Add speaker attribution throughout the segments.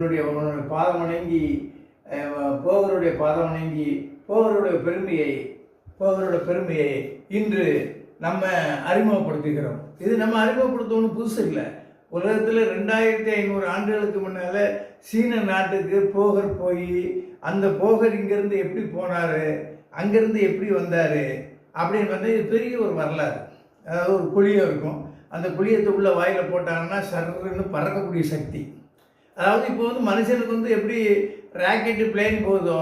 Speaker 1: உன்னுடைய பாதம் வணங்கி போகருடைய பாதம் வணங்கி போகருடைய பெருமையை இன்று நம்ம அறிமுகப்படுத்துகிறோம். இது நம்ம அறிமுகப்படுத்தணும் புதுசு இல்லை. உலகத்தில் 2500 ஆண்டுகளுக்கு முன்னால் சீன நாட்டுக்கு போகர் போய் அந்த போகர் இங்கேருந்து எப்படி போனார், அங்கேருந்து எப்படி வந்தார் அப்படின்னு வந்து இது பெரிய ஒரு வரலாறு. அதாவது ஒரு குழியம் இருக்கும், அந்த குழியத்தை உள்ள வாயில் போட்டாங்கன்னா சர்ன்னு பறக்கக்கூடிய சக்தி. அதாவது இப்போ வந்து மனுஷனுக்கு வந்து எப்படி ராக்கெட்டு பிளேன் போகுதோ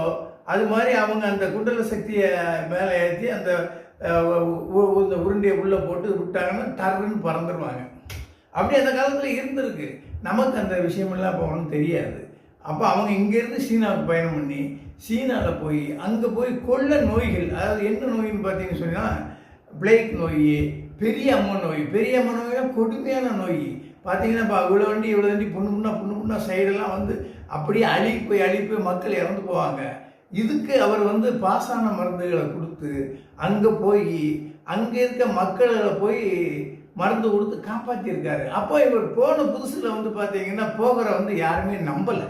Speaker 1: அது மாதிரி அவங்க அந்த குண்டல சக்தியை மேலே ஏற்றி அந்த உருண்டையை உள்ளே போட்டு விட்டாங்கன்னா டர்ன்னு பறந்துடுவாங்க. அப்படி அந்த காலத்தில் இருந்திருக்கு. நமக்கு அந்த விஷயமெல்லாம் போகணும்னு தெரியாது. அப்போ அவங்க இங்கேருந்து சீனாவுக்கு பயணம் பண்ணி சீனாவில் போய் அங்கே போய் கொள்ள நோய்கள், அதாவது என்ன நோயின்னு பார்த்தீங்கன்னு சொன்னால் பிளேக் நோய், பெரிய அம்மா நோய்னா கொடுமையான நோய். பார்த்தீங்கன்னா இப்போ இவ்வளோ வண்டி புண்ணு சைடெல்லாம் வந்து அப்படியே அழிப்பு மக்கள் இறந்து போவாங்க. இதுக்கு அவர் வந்து பாசான மருந்துகளை கொடுத்து அங்கே போய் அங்கே இருக்க மக்களை போய் மருந்து கொடுத்து காப்பாற்றியிருக்காரு. அப்போ இவர் போன புதுசில் வந்து பார்த்தீங்கன்னா போகிற வந்து யாருமே நம்பலை.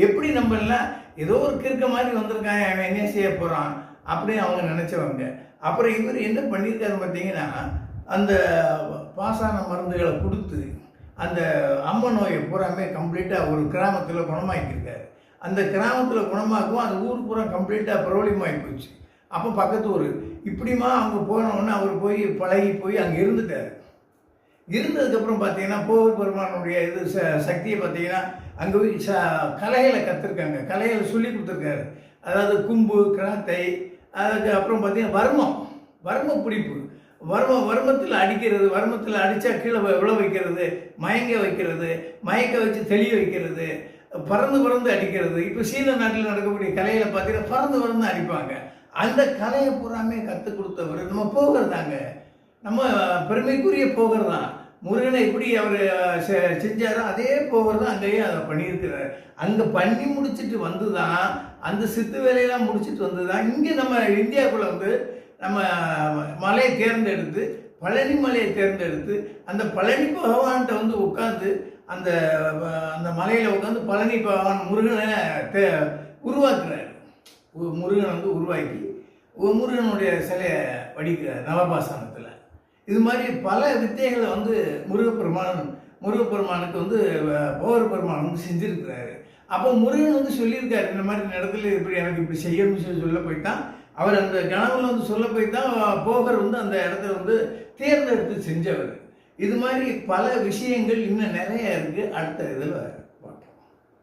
Speaker 1: எப்படி நம்பலைன்னா ஏதோ ஒரு கிறுக்க மாதிரி வந்திருக்காங்க, அவன் என்ன செய்ய போகிறான் அப்படின்னு அவங்க நினச்சவங்க. அப்புறம் இவர் என்ன பண்ணியிருக்காரு பார்த்தீங்கன்னா அந்த பாசான மருந்துகளை கொடுத்து அந்த அம்மை நோயை பூராமே கம்ப்ளீட்டாக ஒரு கிராமத்தில் குணமாக்கியிருக்காரு. அந்த கிராமத்தில் குணமாக்கும் அந்த ஊர் பூரா கம்ப்ளீட்டாக பிரபலியமாகி போச்சு. அப்போ பக்கத்து ஊர் இப்படிமா அவங்க போனோடனே அவர் போய் பழகி போய் அங்கே இருந்துட்டார். இருந்ததுக்கப்புறம் பார்த்தீங்கன்னா போகர் பெருமானுடைய இது சக்தியை பார்த்தீங்கன்னா அங்கே போய் கலைகளை கற்றுருக்காங்க, கலைகளை சொல்லி கொடுத்துருக்காரு. அதாவது கும்பு கிராத்தை, அதுக்கு அப்புறம் பார்த்தீங்கன்னா வர்ம பிடிப்பு, வர்மத்தில் அடிக்கிறது, வர்மத்தில் அடித்தா கீழே விழ வைக்கிறது, மயக்க வச்சு தெளிய வைக்கிறது, பறந்து அடிக்கிறது. இப்போ சீன நாட்டில் நடக்கக்கூடிய கலையில் பார்த்தீங்கன்னா பறந்து அடிப்பாங்க. அந்த கலையை பூராமே கற்றுக் கொடுத்தவர் நம்ம போகர் தாங்க. நம்ம பெருமைக்குரிய போகர் தான். முருகனை எப்படி அவர் செஞ்சாரோ அதே போகர் தான் அங்கேயே அதை பண்ணியிருக்கிறார். அங்கே பண்ணி முடிச்சுட்டு வந்து தான் அந்த சித்து வேலையெல்லாம் முடிச்சுட்டு வந்து தான் இங்கே நம்ம இந்தியாவுக்குள்ளே வந்து நம்ம மலையை தேர்ந்தெடுத்து பழனி மலையை தேர்ந்தெடுத்து அந்த பழனி பகவான்கிட்ட வந்து உட்காந்து அந்த அந்த மலையில் உட்காந்து பழனி பகவான் முருகனை உருவாக்குறாரு. முருகனை வந்து உருவாக்கி முருகனுடைய சிலையை வடிக்கிறார் நவபாசானத்தில். இது மாதிரி பல வித்தைகளை வந்து முருகப்பெருமானுக்கு வந்து போகர் பெருமான் வந்து செஞ்சுருக்கிறாரு. அப்போ முருகன் வந்து சொல்லியிருக்காரு, இந்த மாதிரி இடத்துல இப்படி எனக்கு இப்படி செய்யணும்னு சொல்ல போய்தான் அவர் அந்த கனவுல வந்து சொல்ல போய்தான் போகர் வந்து அந்த இடத்துல வந்து தேர்ந்தெடுத்து செஞ்சவர். இது மாதிரி பல விஷயங்கள் இன்னும் நிறைய இருக்குது. அடுத்த இதில்